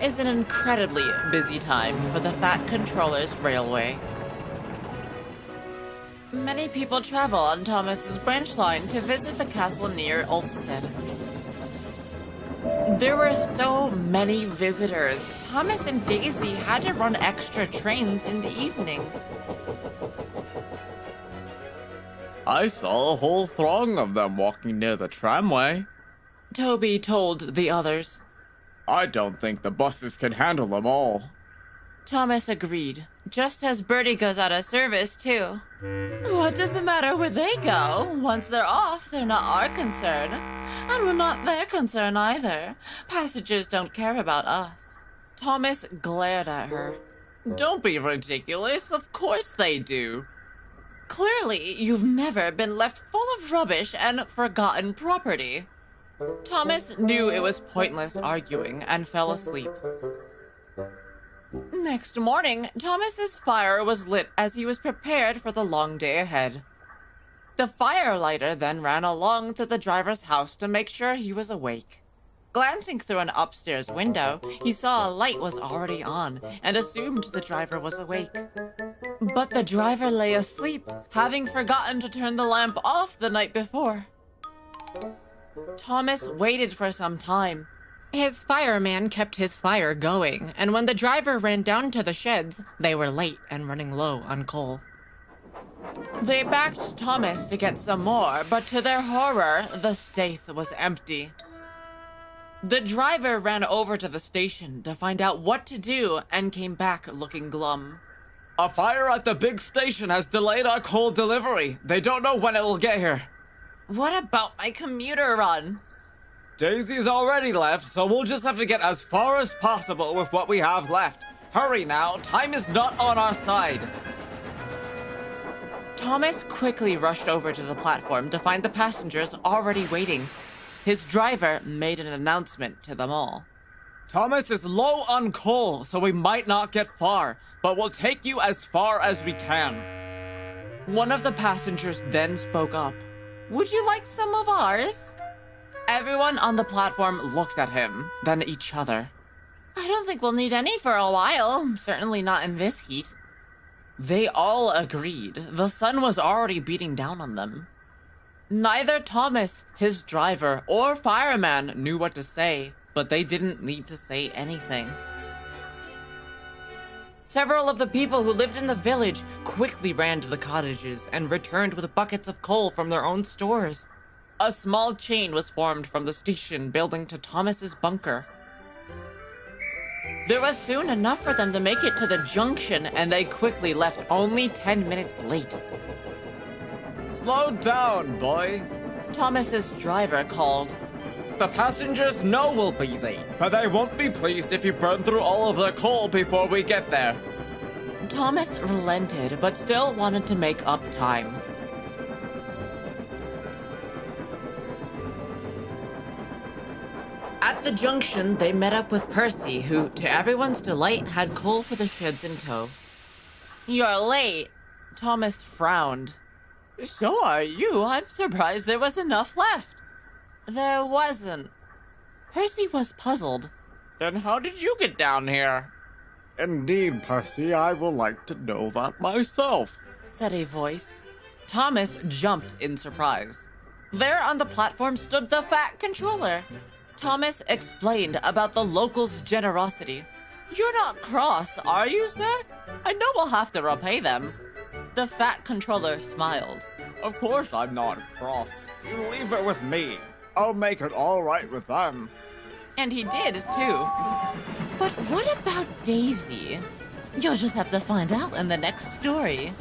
is an incredibly busy time for the Fat Controller's Railway. Many people travel on Thomas's branch line to visit the castle near Ulfstead. There were so many visitors. Thomas and Daisy had to run extra trains in the evenings. I saw a whole throng of them walking near the tramway. Toby told the others. I don't think the buses can handle them all. Thomas agreed, just as Bertie goes out of service, too. What does it matter where they go? Once they're off, they're not our concern. And we're not their concern either. Passengers don't care about us. Thomas glared at her. Don't be ridiculous. Of course they do. Clearly, you've never been left full of rubbish and forgotten property. Thomas knew it was pointless arguing and fell asleep. Next morning, Thomas's fire was lit as he was prepared for the long day ahead. The firelighter then ran along to the driver's house to make sure he was awake. Glancing through an upstairs window, he saw a light was already on and assumed the driver was awake. But the driver lay asleep, having forgotten to turn the lamp off the night before. Thomas waited for some time. His fireman kept his fire going, and when the driver ran down to the sheds, they were late and running low on coal. They backed Thomas to get some more, but to their horror, the staith was empty. The driver ran over to the station to find out what to do and came back looking glum. A fire at the big station has delayed our coal delivery. They don't know when it will get here. What about my commuter run? Daisy's already left, so we'll just have to get as far as possible with what we have left. Hurry now, time is not on our side. Thomas quickly rushed over to the platform to find the passengers already waiting. His driver made an announcement to them all. Thomas is low on coal, so we might not get far, but we'll take you as far as we can. One of the passengers then spoke up. Would you like some of ours? Everyone on the platform looked at him, then each other. I don't think we'll need any for a while, certainly not in this heat. They all agreed. The sun was already beating down on them. Neither Thomas, his driver, or fireman knew what to say, but they didn't need to say anything. Several of the people who lived in the village quickly ran to the cottages and returned with buckets of coal from their own stores. A small chain was formed from the station building to Thomas's bunker. There was soon enough for them to make it to the junction, and they quickly left only 10 minutes late. Slow down, boy. Thomas's driver called. The passengers know we'll be late, but they won't be pleased if you burn through all of their coal before we get there. Thomas relented, but still wanted to make up time. At the junction, they met up with Percy, who, to everyone's delight, had coal for the sheds in tow. You're late. Thomas frowned. So are you. I'm surprised there was enough left. There wasn't. Percy was puzzled. Then how did you get down here? Indeed, Percy, I would like to know that myself, said a voice. Thomas jumped in surprise. There on the platform stood the Fat Controller. Thomas explained about the locals' generosity. You're not cross, are you, sir? I know we'll have to repay them. The Fat Controller smiled. Of course I'm not cross. You leave it with me. I'll make it all right with them. And he did, too. But what about Daisy? You'll just have to find out in the next story.